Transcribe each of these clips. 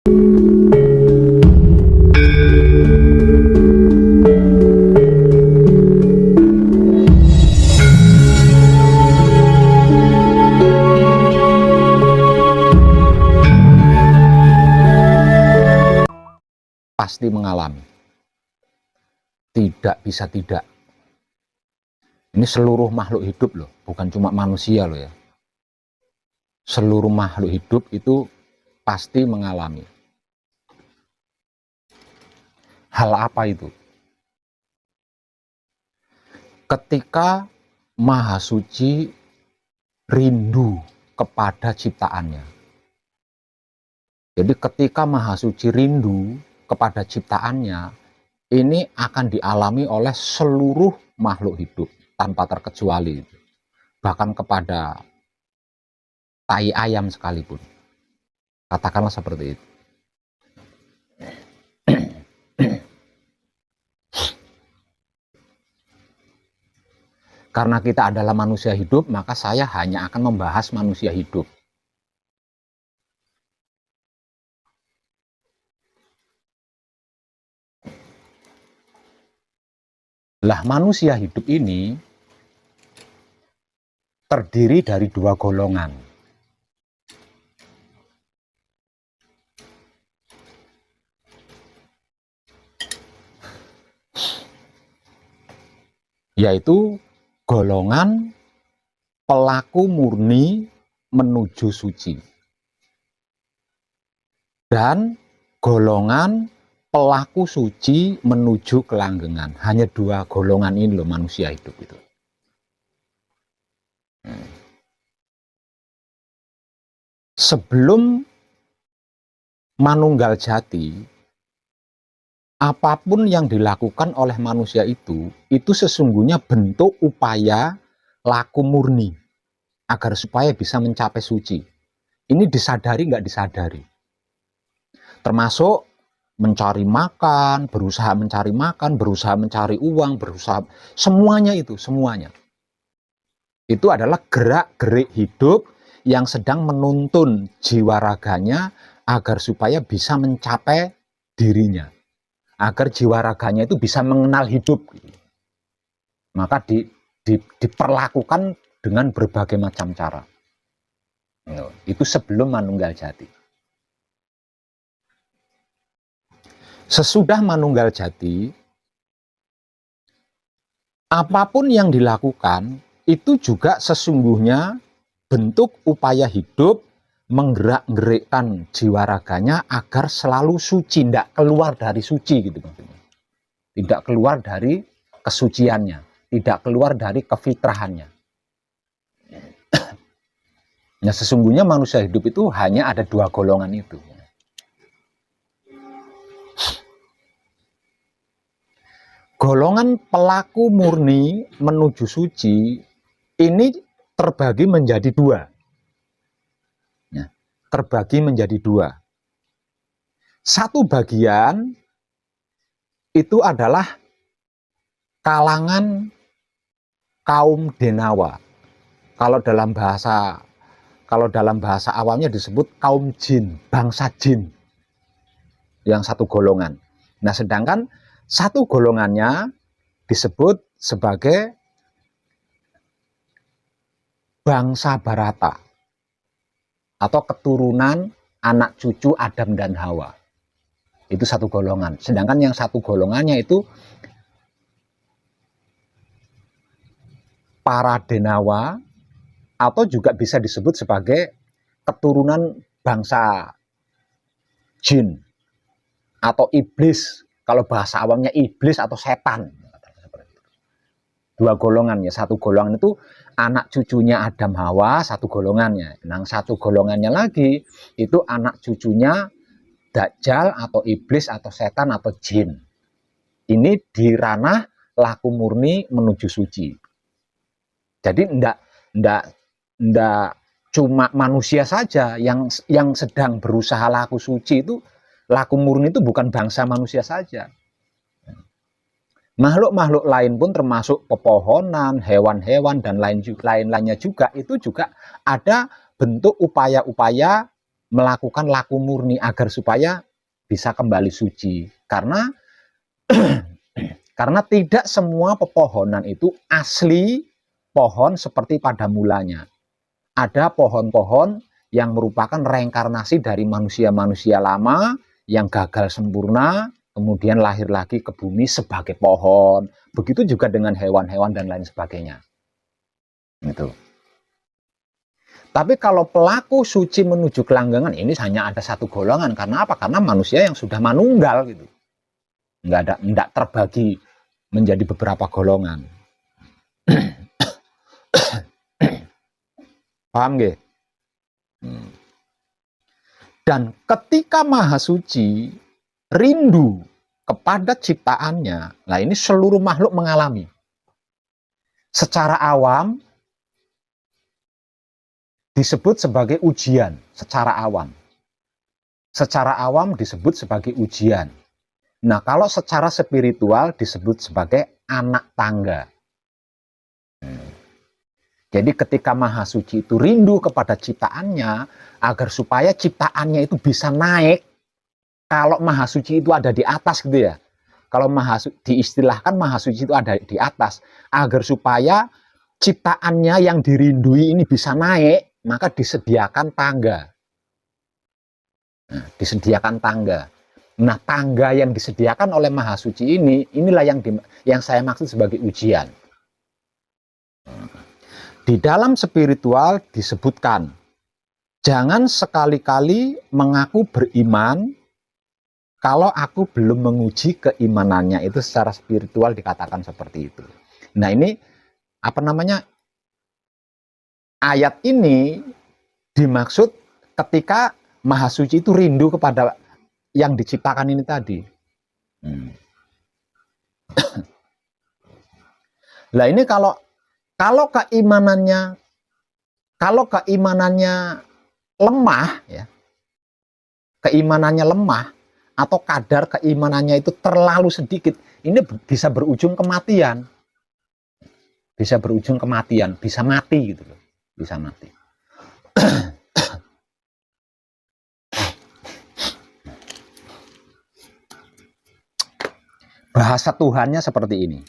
Pasti mengalami. Tidak bisa tidak. Ini seluruh makhluk hidup loh, bukan cuma manusia loh ya. Seluruh makhluk hidup itu pasti mengalami. Hal apa itu? Ketika Maha Suci rindu kepada ciptaannya. Jadi ketika Maha Suci rindu kepada ciptaannya, ini akan dialami oleh seluruh makhluk hidup tanpa terkecuali. Bahkan kepada tai ayam sekalipun. Katakanlah seperti itu. Karena kita adalah manusia hidup, maka saya hanya akan membahas manusia hidup. Lah, manusia hidup ini terdiri dari dua golongan. Yaitu golongan pelaku murni menuju suci. Dan golongan pelaku suci menuju kelanggengan. Hanya dua golongan ini loh manusia hidup itu. Sebelum manunggal jati, apapun yang dilakukan oleh manusia itu sesungguhnya bentuk upaya laku murni agar supaya bisa mencapai suci. Ini disadari nggak disadari. Termasuk mencari makan, berusaha mencari uang, berusaha, semuanya itu, semuanya. Itu adalah gerak-gerik hidup yang sedang menuntun jiwa raganya agar supaya bisa mencapai dirinya. Agar jiwa raganya itu bisa mengenal hidup. Maka diperlakukan dengan berbagai macam cara. Itu sebelum manunggal jati. Sesudah manunggal jati, apapun yang dilakukan itu juga sesungguhnya bentuk upaya hidup menggerak-gerikkan jiwa raganya agar selalu suci, tidak keluar dari suci gitu maksudnya. Tidak keluar dari kesuciannya, tidak keluar dari kefitrahannya. Nah, sesungguhnya manusia hidup itu hanya ada dua golongan itu. Golongan pelaku murni menuju suci ini terbagi menjadi dua. Terbagi menjadi dua. Satu bagian itu adalah kalangan kaum Denawa. Kalau dalam bahasa awamnya disebut kaum jin, bangsa jin. Yang satu golongan. Nah, sedangkan satu golongannya disebut sebagai bangsa Barata atau keturunan anak cucu Adam dan Hawa. Itu satu golongan. Sedangkan yang satu golongannya itu para Denawa atau juga bisa disebut sebagai keturunan bangsa jin atau iblis. Kalau bahasa awamnya iblis atau setan. Dua golongan ya. Satu golongan itu anak cucunya Adam Hawa, satu golongannya. Nah, satu golongannya lagi itu anak cucunya Dajjal atau iblis atau setan atau jin. Ini di ranah laku murni menuju suci. Jadi ndak cuma manusia saja yang sedang berusaha laku suci itu. Laku murni itu bukan bangsa manusia saja. Makhluk-makhluk lain pun termasuk pepohonan, hewan-hewan, dan lain-lainnya juga, itu juga ada bentuk upaya-upaya melakukan laku murni agar supaya bisa kembali suci. Karena karena tidak semua pepohonan itu asli pohon seperti pada mulanya. Ada pohon-pohon yang merupakan reinkarnasi dari manusia-manusia lama yang gagal sempurna, kemudian lahir lagi ke bumi sebagai pohon. Begitu juga dengan hewan-hewan dan lain sebagainya. Gitu. Tapi kalau pelaku suci menuju kelanggangan, ini hanya ada satu golongan. Karena apa? Karena manusia yang sudah manunggal gitu. Nggak terbagi menjadi beberapa golongan. Paham nggih? Dan ketika Maha Suci rindu kepada ciptaannya, nah ini seluruh makhluk mengalami. Secara awam disebut sebagai ujian, secara awam. Secara awam disebut sebagai ujian. Nah, kalau secara spiritual disebut sebagai anak tangga. Jadi ketika Maha Suci itu rindu kepada ciptaannya, agar supaya ciptaannya itu bisa naik, kalau Maha Suci itu ada di atas gitu ya, kalau diistilahkan Maha Suci itu ada di atas, agar supaya ciptaannya yang dirindui ini bisa naik, maka disediakan tangga. Nah, disediakan tangga. Nah, tangga yang disediakan oleh Maha Suci ini, inilah yang saya maksud sebagai ujian. Di dalam spiritual disebutkan, jangan sekali-kali mengaku beriman kalau aku belum menguji keimanannya. Itu secara spiritual dikatakan seperti itu. Nah, ini apa namanya? Ayat ini dimaksud ketika Maha Suci itu rindu kepada yang diciptakan ini tadi. Lah ini kalau keimanannya lemah ya, keimanannya lemah atau kadar keimanannya itu terlalu sedikit, ini bisa berujung kematian. Bisa berujung kematian, bisa mati gitu loh. Bisa mati. Bahasa Tuhannya seperti ini.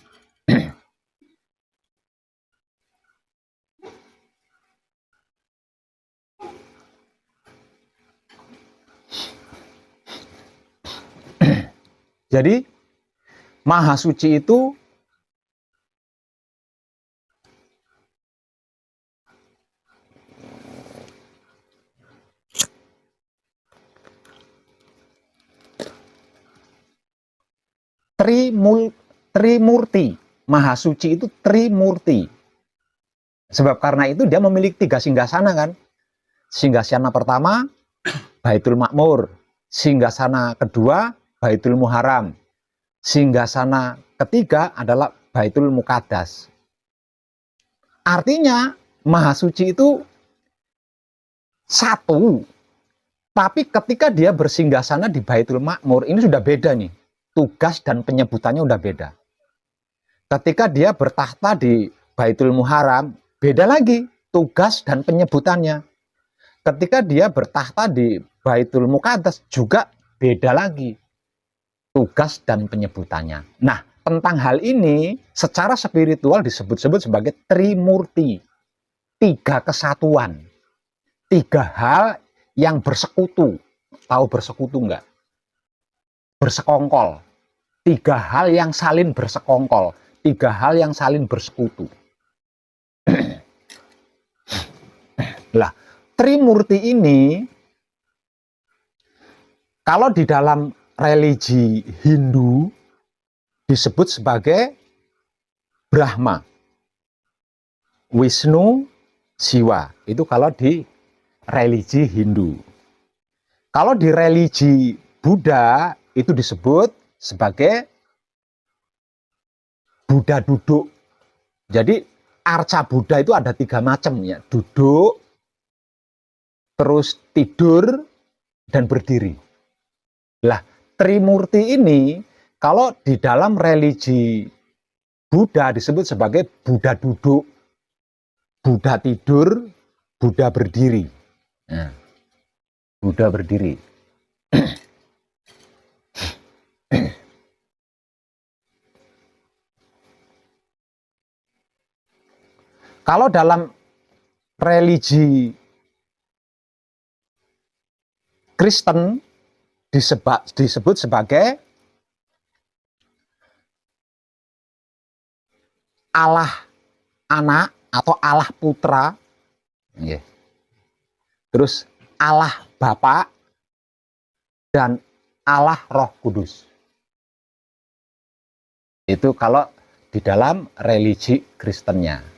Jadi Maha Suci itu Trimurti. Maha Suci itu Trimurti. Sebab karena itu dia memiliki 3 singgasana kan. Singgasana pertama Baitul Makmur, singgasana kedua Baitul Muharram, singgasana ketiga adalah Baitul Muqaddas. Artinya Maha Suci itu satu, tapi ketika dia bersinggasana di Baitul Makmur, ini sudah beda nih. Tugas dan penyebutannya udah beda. Ketika dia bertahta di Baitul Muharram, beda lagi tugas dan penyebutannya. Ketika dia bertahta di Baitul Muqaddas juga beda lagi tugas dan penyebutannya. Nah, tentang hal ini secara spiritual disebut-sebut sebagai Trimurti. 3 kesatuan. 3 hal yang bersekutu. Tahu bersekutu enggak? Bersekongkol. 3 hal yang saling bersekongkol. 3 hal yang saling bersekutu. Lah, Trimurti ini kalau di dalam religi Hindu disebut sebagai Brahma, Wisnu, Siwa. Itu kalau di religi Hindu. Kalau di religi Buddha itu disebut sebagai Buddha duduk. Jadi arca Buddha itu ada 3 macam ya, duduk, terus tidur, dan berdiri. Lah, Trimurti ini kalau di dalam religi Buddha disebut sebagai Buddha duduk, Buddha tidur, Buddha berdiri. Nah, Buddha berdiri. Kalau dalam religi Kristen disebut sebagai Allah anak atau Allah putra, terus Allah Bapa dan Allah Roh Kudus. Itu kalau di dalam religi Kristennya.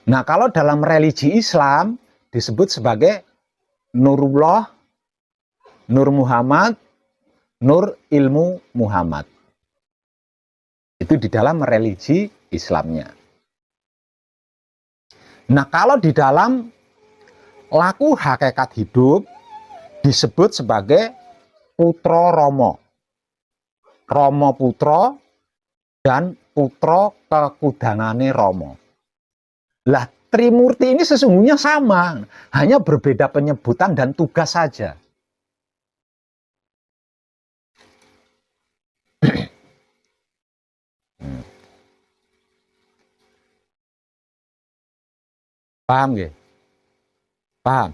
Nah, kalau dalam religi Islam disebut sebagai Nurullah, Nur Muhammad, Nur Ilmu Muhammad. Itu di dalam religi Islamnya. Nah, kalau di dalam laku hakikat hidup disebut sebagai Putra Romo. Romo Putra dan Putra Kekudangane Romo. Lah, Trimurti ini sesungguhnya sama, hanya berbeda penyebutan dan tugas saja. Paham nggih? Paham?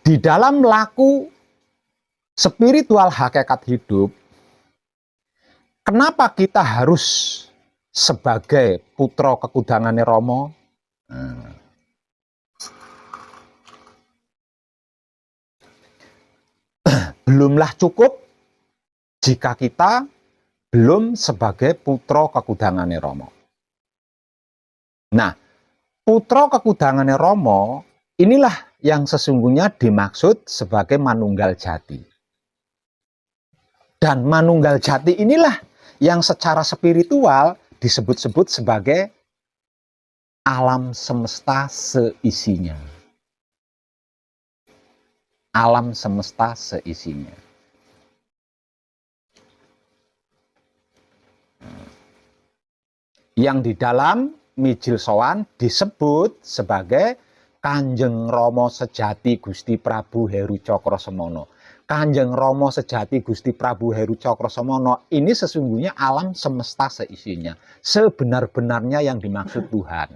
Di dalam laku spiritual hakikat hidup, kenapa kita harus sebagai putra kekudangane Romo? Belumlah cukup jika kita belum sebagai putra kekudangane Romo. Nah, putra kekudangane Romo inilah yang sesungguhnya dimaksud sebagai manunggal jati. Dan manunggal jati inilah yang secara spiritual disebut-sebut sebagai alam semesta seisinya. Alam semesta seisinya. Yang di dalam Mijil Sowan disebut sebagai Kanjeng Rama sejati Gusti Prabu Heru Cakrasemana. Kanjeng Rama sejati Gusti Prabu Heru Cakrasemana ini sesungguhnya alam semesta seisinya, sebenar-benarnya yang dimaksud Tuhan.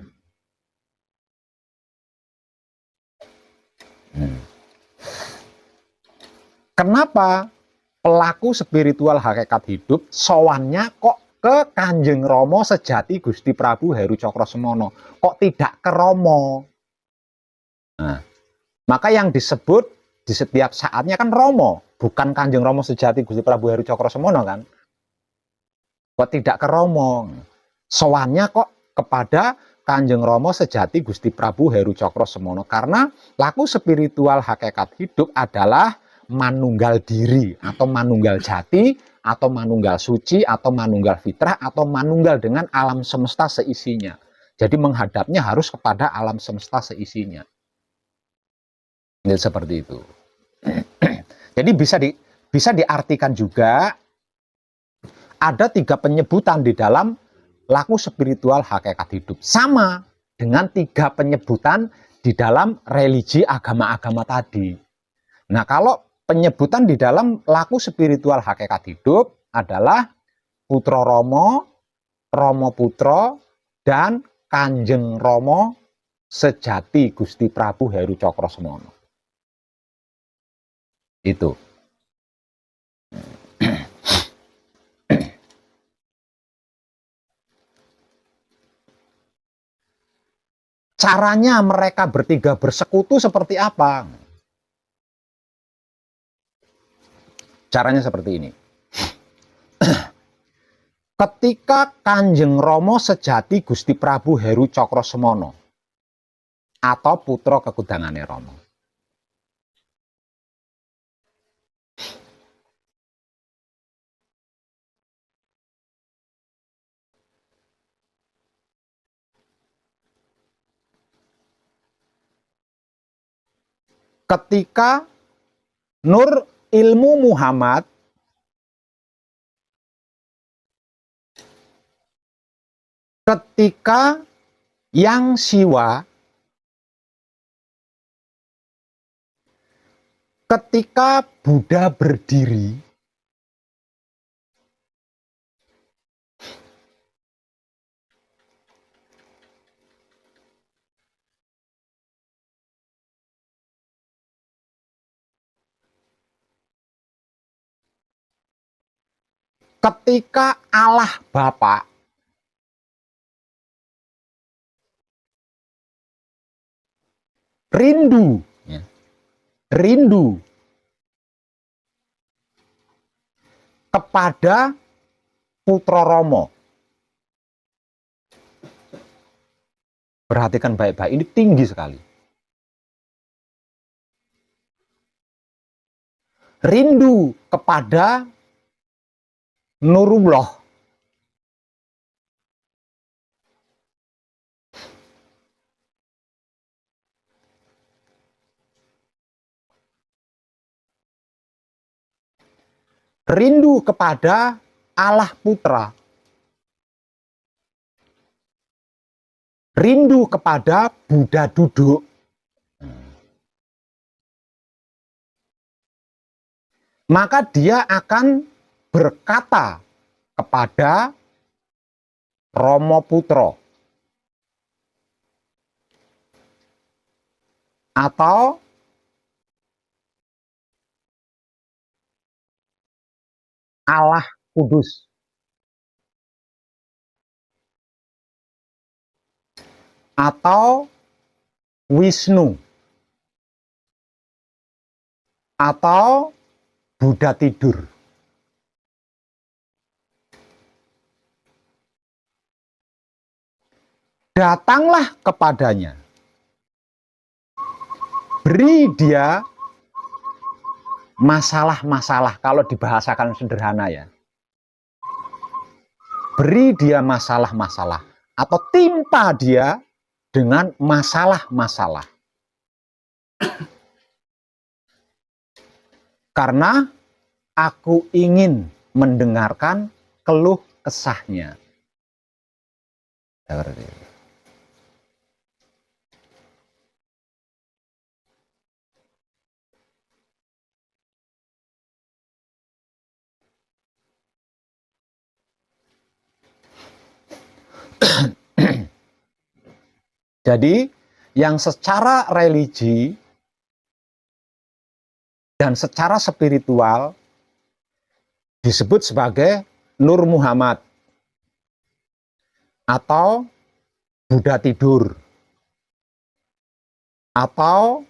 Kenapa pelaku spiritual hakikat hidup sowannya kok ke Kanjeng Rama sejati Gusti Prabu Heru Cakrasemana, kok tidak ke Rama? Nah, maka yang disebut di setiap saatnya kan Romo, bukan Kanjeng Rama sejati Gusti Prabu Heru Cakrasemana kan? Kok tidak ke Romo? Sowannya kok kepada Kanjeng Rama sejati Gusti Prabu Heru Cakrasemana, karena laku spiritual hakikat hidup adalah manunggal diri atau manunggal jati atau manunggal suci atau manunggal fitrah atau manunggal dengan alam semesta seisinya. Jadi menghadapnya harus kepada alam semesta seisinya. Ini seperti itu. Jadi bisa diartikan juga ada 3 penyebutan di dalam laku spiritual hakikat hidup. Sama dengan 3 penyebutan di dalam religi agama-agama tadi. Nah, kalau penyebutan di dalam laku spiritual hakikat hidup adalah Putra Romo, Romo Putra, dan Kanjeng Rama sejati Gusti Prabu Heru Cakrasemana. Itu. Caranya mereka bertiga bersekutu seperti apa? Caranya seperti ini. Ketika Kanjeng Rama sejati Gusti Prabu Heru Cakrasemana atau putra kekudangane Rama, ketika Nur Ilmu Muhammad Ketika yang Siwa, ketika Buddha berdiri, ketika Allah Bapa rindu, ya, rindu kepada Putra Romo. Perhatikan baik-baik, ini tinggi sekali. Rindu kepada Nurullah. Rindu kepada Allah Putra. Rindu kepada Buddha duduk. Maka dia akan berkata kepada Romo Putro atau Allah Kudus atau Wisnu atau Buddha tidur. Datanglah kepadanya. Beri dia masalah-masalah, kalau dibahasakan sederhana ya. Beri dia masalah-masalah atau timpa dia dengan masalah-masalah. Karena aku ingin mendengarkan keluh kesahnya. Jadi, yang secara religi dan secara spiritual disebut sebagai Nur Muhammad atau Buddha tidur atau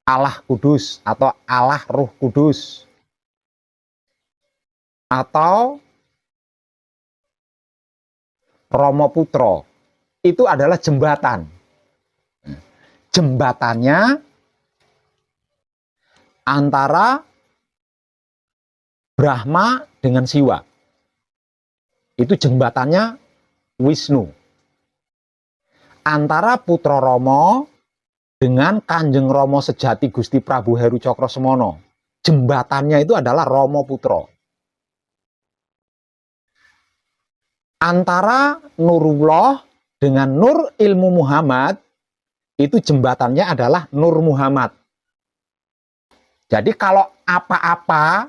Allah Kudus atau Allah Ruh Kudus atau Romo Putro. Itu adalah jembatan. Jembatannya antara Brahma dengan Siwa. Itu jembatannya Wisnu. Antara Putra Romo dengan Kanjeng Romo sejati Gusti Prabu Heru Cokrosemono. Jembatannya itu adalah Romo Putro. Antara Nurullah dengan Nur Ilmu Muhammad, itu jembatannya adalah Nur Muhammad. Jadi kalau apa-apa,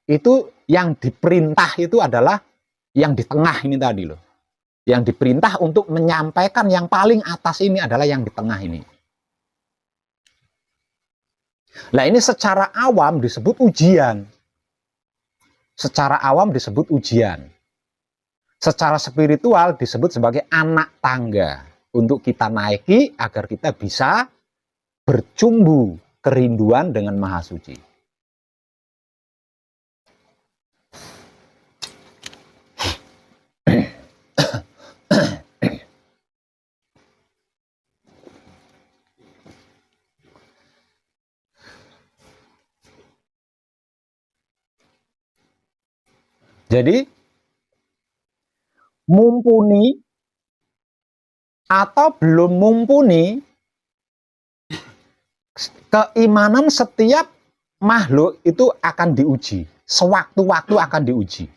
itu yang diperintah itu adalah yang di tengah ini tadi loh. Yang diperintah untuk menyampaikan yang paling atas ini adalah yang di tengah ini. Nah ini secara awam disebut ujian. Secara awam disebut ujian. Secara spiritual disebut sebagai anak tangga untuk kita naiki agar kita bisa bercumbu kerinduan dengan Maha Suci. Jadi mumpuni atau belum mumpuni, keimanan setiap makhluk itu akan diuji. Sewaktu-waktu akan diuji.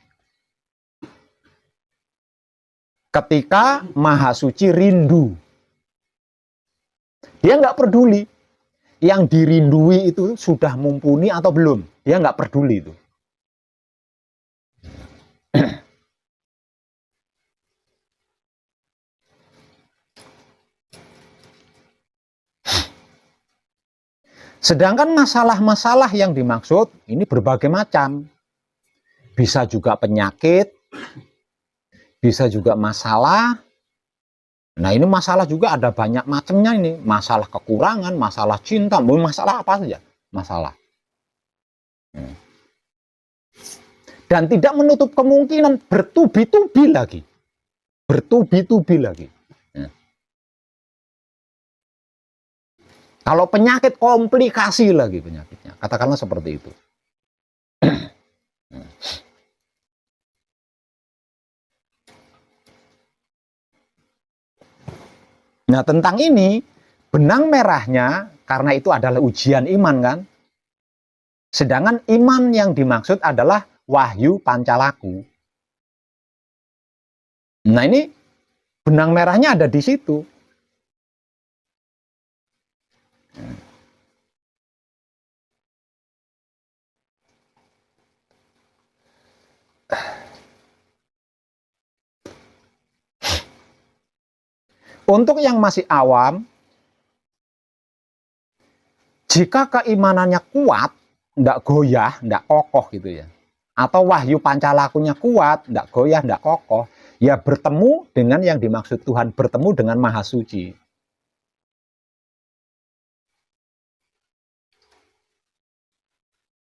Ketika Maha Suci rindu, dia nggak peduli yang dirindui itu sudah mumpuni atau belum. Dia nggak peduli itu. Sedangkan masalah-masalah yang dimaksud ini berbagai macam. Bisa juga penyakit, bisa juga masalah. Nah ini masalah juga ada banyak macamnya ini. Masalah kekurangan, masalah cinta, masalah apa saja. Masalah. Dan tidak menutup kemungkinan bertubi-tubi lagi. Bertubi-tubi lagi. Kalau penyakit, komplikasi lagi penyakitnya. Katakanlah seperti itu. Nah tentang ini, benang merahnya, karena itu adalah ujian iman kan. Sedangkan iman yang dimaksud adalah wahyu pancalaku. Nah ini benang merahnya ada di situ. Untuk yang masih awam, jika keimanannya kuat, tidak goyah, tidak kokoh gitu ya, atau wahyu pancalakunya kuat, tidak goyah, tidak kokoh, ya bertemu dengan yang dimaksud Tuhan, bertemu dengan Maha Suci.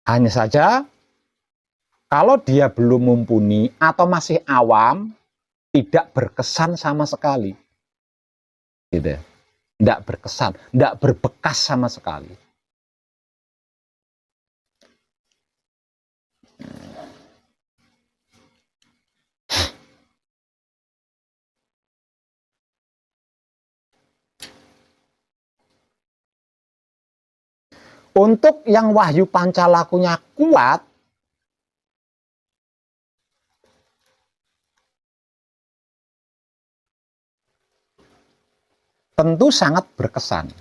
Hanya saja, kalau dia belum mumpuni atau masih awam, tidak berkesan sama sekali. Gitu. Tidak berkesan, tidak berbekas sama sekali. Untuk yang wahyu pancalakunya kuat, tentu sangat berkesan.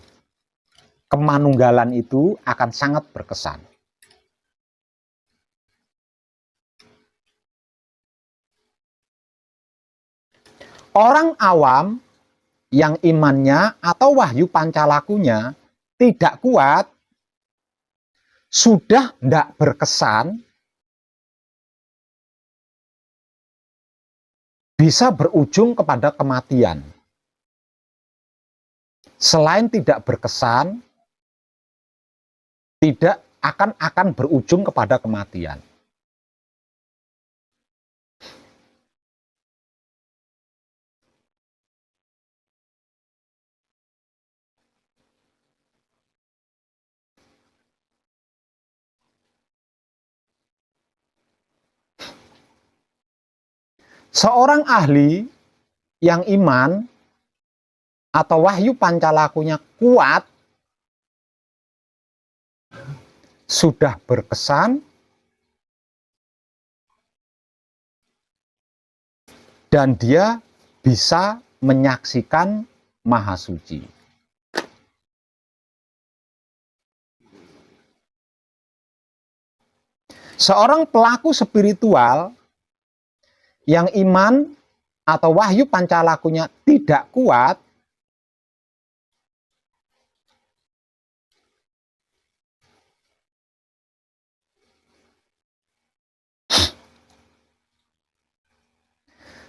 Kemanunggalan itu akan sangat berkesan. Orang awam yang imannya atau wahyu pancalakunya tidak kuat, sudah tidak berkesan, bisa berujung kepada kematian. Selain tidak berkesan, tidak akan berujung kepada kematian. Seorang ahli yang iman atau wahyu pancalakunya kuat, sudah berkesan, dan dia bisa menyaksikan Maha Suci. Seorang pelaku spiritual yang iman atau wahyu pancalakunya tidak kuat,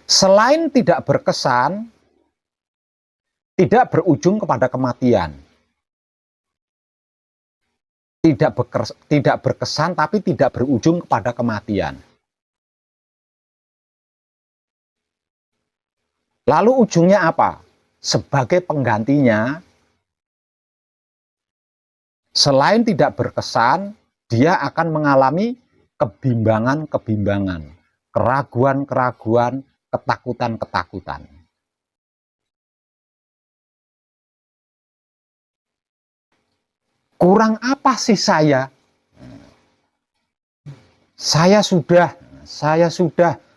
selain tidak berkesan, tidak berujung kepada kematian. Tidak berkesan tapi tidak berujung kepada kematian. Lalu ujungnya apa? Sebagai penggantinya, selain tidak berkesan, dia akan mengalami kebimbangan-kebimbangan, keraguan-keraguan, ketakutan-ketakutan. Kurang apa sih saya? Saya sudah,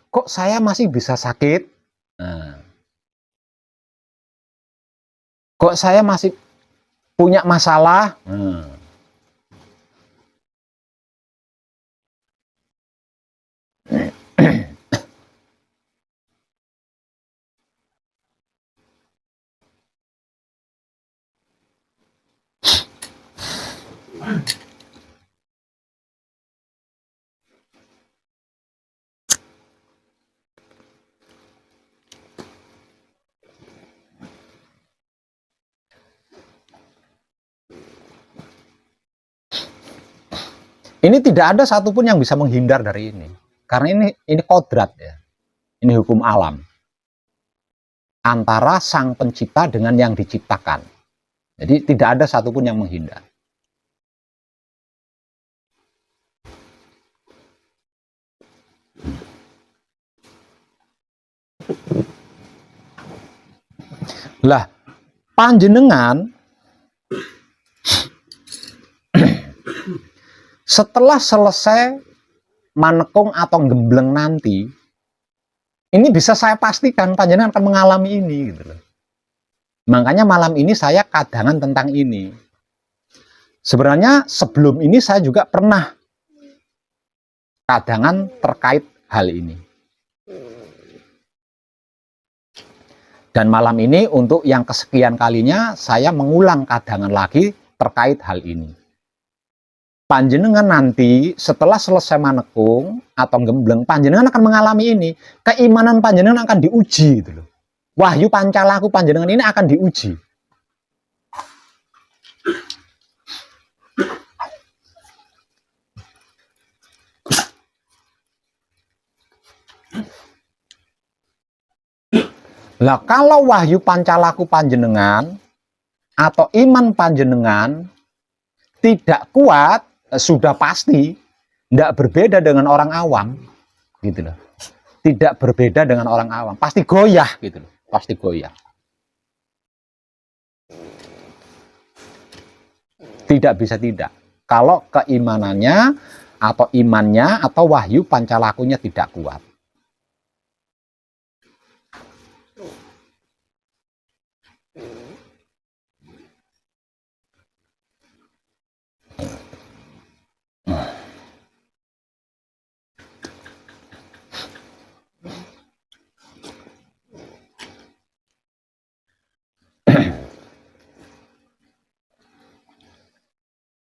kok saya masih bisa sakit? Nah, Kok saya masih punya masalah? Ini tidak ada satupun yang bisa menghindar dari ini. Karena ini kodrat ya. Ini hukum alam. Antara sang pencipta dengan yang diciptakan. Jadi tidak ada satupun yang menghindar. Lah, panjenengan setelah selesai manekung atau gembleng nanti, ini bisa saya pastikan panjenengan akan mengalami ini gitu loh. Makanya malam ini saya kadangan tentang ini. Sebenarnya sebelum ini saya juga pernah kadangan terkait hal ini. Dan malam ini untuk yang kesekian kalinya saya mengulang kadangan lagi terkait hal ini. Panjenengan nanti setelah selesai manekung atau gembleng, panjenengan akan mengalami ini. Keimanan panjenengan akan diuji gitu loh. Wahyu pancalaku panjenengan ini akan diuji. Lah kalau wahyu pancalaku panjenengan atau iman panjenengan tidak kuat, sudah pasti tidak berbeda dengan orang awam gitu loh. Tidak berbeda dengan orang awam, pasti goyah gitu loh, pasti goyah. Tidak bisa tidak. Kalau keimanannya atau imannya atau wahyu pancalakunya tidak kuat.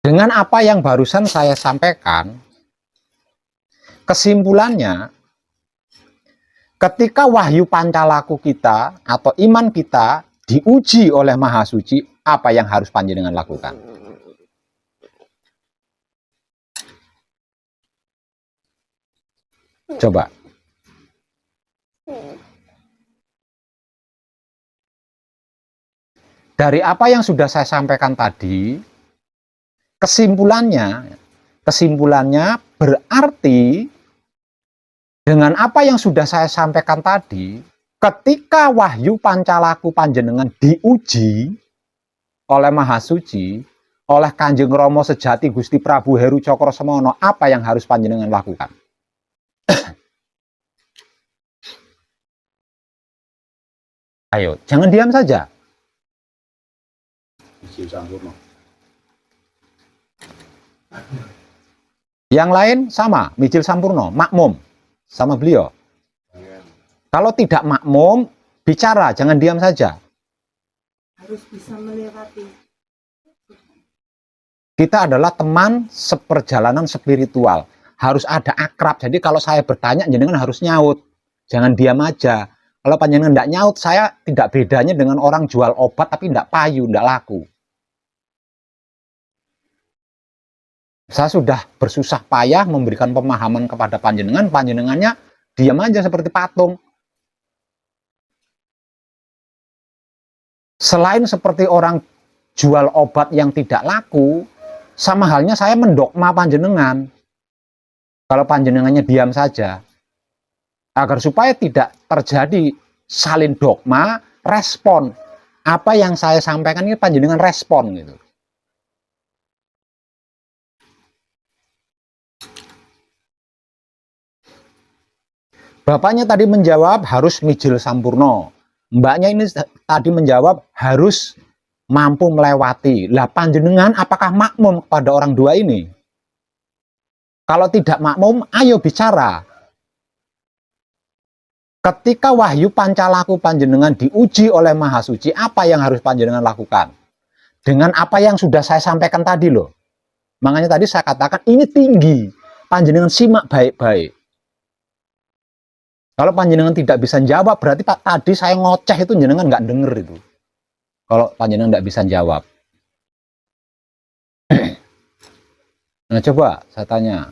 Dengan apa yang barusan saya sampaikan, kesimpulannya, ketika wahyu pancalaku kita atau iman kita diuji oleh Maha Suci, apa yang harus panjenengan lakukan? Coba. Dari apa yang sudah saya sampaikan tadi, kesimpulannya berarti dengan apa yang sudah saya sampaikan tadi, ketika wahyu pancalaku panjenengan diuji oleh Maha Suci, oleh Kanjeng Rama Sejati Gusti Prabu Heru Cokrosemono, apa yang harus panjenengan lakukan? Ayo, jangan diam saja. Yang lain sama, Mijil Sampurno, makmum sama beliau. Kalau tidak makmum, bicara, jangan diam saja. Harus bisa melewati. Kita adalah teman seperjalanan spiritual. Harus ada akrab. Jadi kalau saya bertanya, jenengan harus nyaut. Jangan diam aja. Kalau panjenengan tidak nyaut, saya tidak bedanya dengan orang jual obat tapi tidak payu, tidak laku. Saya sudah bersusah payah memberikan pemahaman kepada panjenengan, panjenengannya diam aja seperti patung. Selain seperti orang jual obat yang tidak laku, sama halnya saya mendogma panjenengan. Kalau panjenengannya diam saja. Agar supaya tidak terjadi salin dogma, respon. Apa yang saya sampaikan ini panjenengan respon gitu. Bapaknya tadi menjawab harus Mijil Sampurno. Mbaknya ini tadi menjawab harus mampu melewati. Lah panjenengan apakah makmum kepada orang dua ini? Kalau tidak makmum, ayo bicara. Ketika wahyu pancalaku panjenengan diuji oleh Maha Suci, apa yang harus panjenengan lakukan? Dengan apa yang sudah saya sampaikan tadi loh. Makanya tadi saya katakan ini tinggi. Panjenengan simak baik-baik. Kalau panjenengan tidak bisa jawab, berarti Pak tadi saya ngoceh itu jenengan nggak denger itu. Kalau panjenengan nggak bisa jawab. Nah coba saya tanya.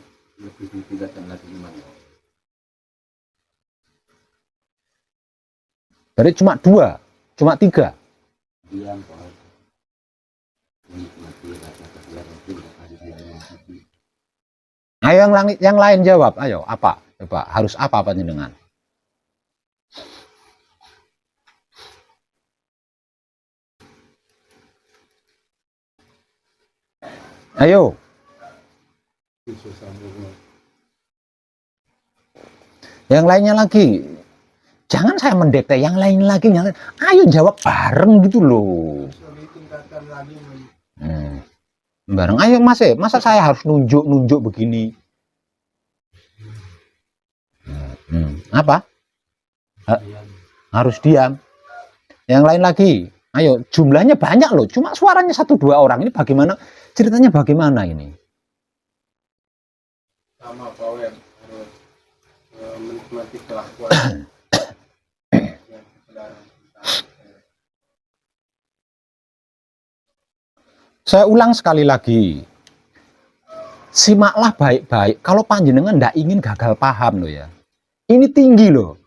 Berarti cuma 2, cuma 3. Ayo yang lain jawab. Ayo apa? Coba harus apa panjenengan? Ayo. Yang lainnya lagi. Jangan saya mendekte, yang lain lagi. Ayo jawab bareng gitu loh. Bareng. Ayo mas, masa saya harus nunjuk begini? Apa? Harus diam. Yang lain lagi. Ayo, jumlahnya banyak loh. Cuma suaranya 1-2 orang. Ini bagaimana? Ceritanya bagaimana ini? Sama Pak Wen, harus menikmati kelakuan. Saya ulang sekali lagi. Simaklah baik-baik. Kalau panjenengan tidak ingin gagal paham loh ya. Ini tinggi loh.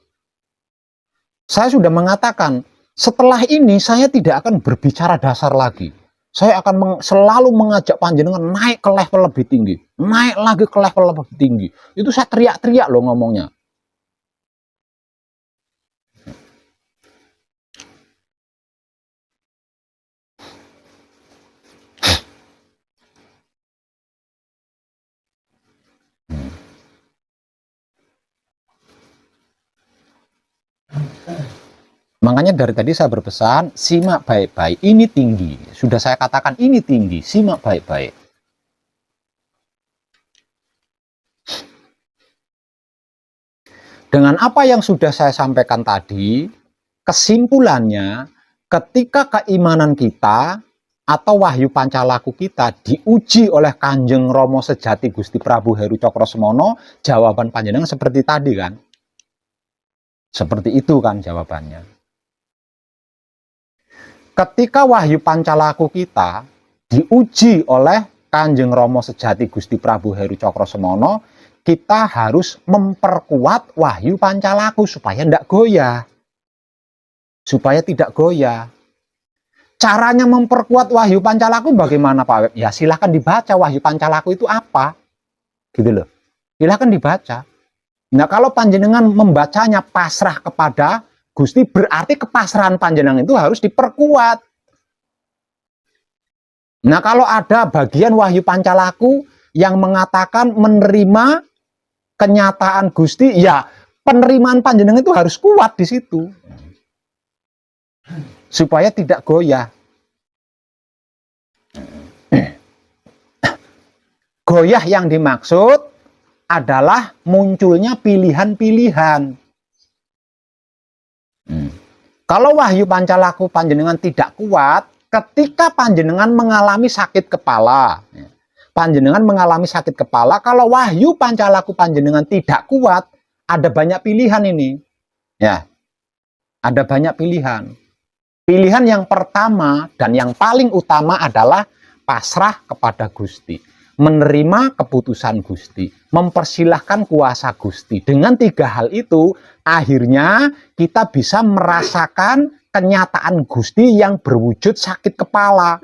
Saya sudah mengatakan, setelah ini saya tidak akan berbicara dasar lagi. Saya akan selalu mengajak panjenengan naik ke level lebih tinggi. Naik lagi ke level lebih tinggi. Itu saya teriak-teriak loh ngomongnya. Makanya dari tadi saya berpesan, simak baik-baik, ini tinggi. Sudah saya katakan ini tinggi, simak baik-baik. Dengan apa yang sudah saya sampaikan tadi, kesimpulannya, ketika keimanan kita atau wahyu pancalaku kita diuji oleh Kanjeng Romo Sejati Gusti Prabu Heru Cokrosemono, jawaban panjenengan seperti tadi kan? Seperti itu kan jawabannya. Ketika wahyu pancalaku kita diuji oleh Kanjeng Romo Sejati Gusti Prabu Heru Cokrosemono, kita harus memperkuat wahyu pancalaku supaya tidak goyah. Supaya tidak goyah. Caranya memperkuat wahyu pancalaku bagaimana Pak Web? Ya silahkan dibaca wahyu pancalaku itu apa. Gitu loh. Silahkan dibaca. Nah kalau panjenengan membacanya pasrah kepada Gusti, berarti kepasrahan panjenengan itu harus diperkuat. Nah kalau ada bagian wahyu pancalaku yang mengatakan menerima kenyataan Gusti, ya penerimaan panjenengan itu harus kuat di situ. Supaya tidak goyah. Goyah yang dimaksud adalah munculnya pilihan-pilihan. Kalau wahyu pancalaku panjenengan tidak kuat, ketika panjenengan mengalami sakit kepala, panjenengan mengalami sakit kepala, kalau wahyu pancalaku panjenengan tidak kuat, ada banyak pilihan ini. Ya, ada banyak pilihan. Pilihan yang pertama dan yang paling utama adalah pasrah kepada Gusti. Menerima keputusan Gusti, mempersilahkan kuasa Gusti. Dengan 3 hal itu, akhirnya kita bisa merasakan kenyataan Gusti yang berwujud sakit kepala.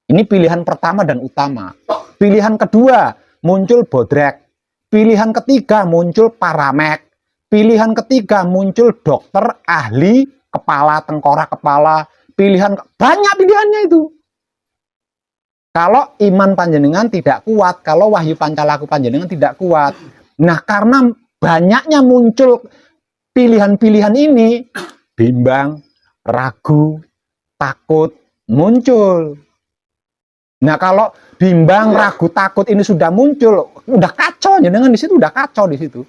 Ini pilihan pertama dan utama. Pilihan kedua, muncul bodrek. Pilihan ketiga, muncul paramek. Pilihan ketiga, muncul dokter, ahli, kepala, tengkorak kepala. Banyak pilihannya itu. Kalau iman panjenengan tidak kuat, kalau wahyu pancalaku panjenengan tidak kuat. Nah, karena banyaknya muncul pilihan-pilihan ini, bimbang, ragu, takut, muncul. Nah, kalau bimbang, ragu, takut ini sudah muncul, udah kacau jenengan di situ, udah kacau di situ.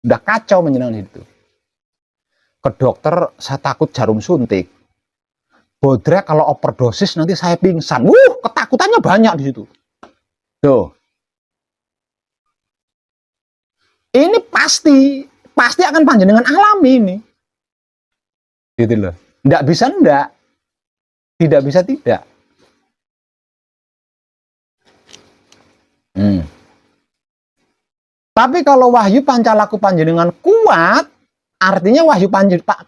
Udah kacau menjenengan itu. Ke dokter, saya takut jarum suntik. Bodrek kalau overdosis nanti saya pingsan. Ketakutannya banyak di situ. Tuh. Ini pasti akan panjenengan alami ini. Gitu loh. Nggak bisa enggak. Tidak bisa tidak. Tapi kalau wahyu pancalaku panjenengan kuat, artinya wahyu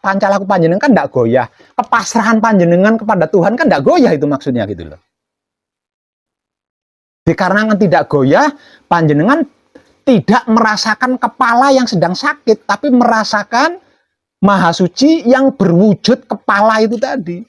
pancalaku panjenengan kan enggak goyah. Kepasrahan panjenengan kepada Tuhan kan enggak goyah, itu maksudnya gitu loh. Dikarenakan tidak goyah, panjenengan tidak merasakan kepala yang sedang sakit, tapi merasakan Maha Suci yang berwujud kepala itu tadi.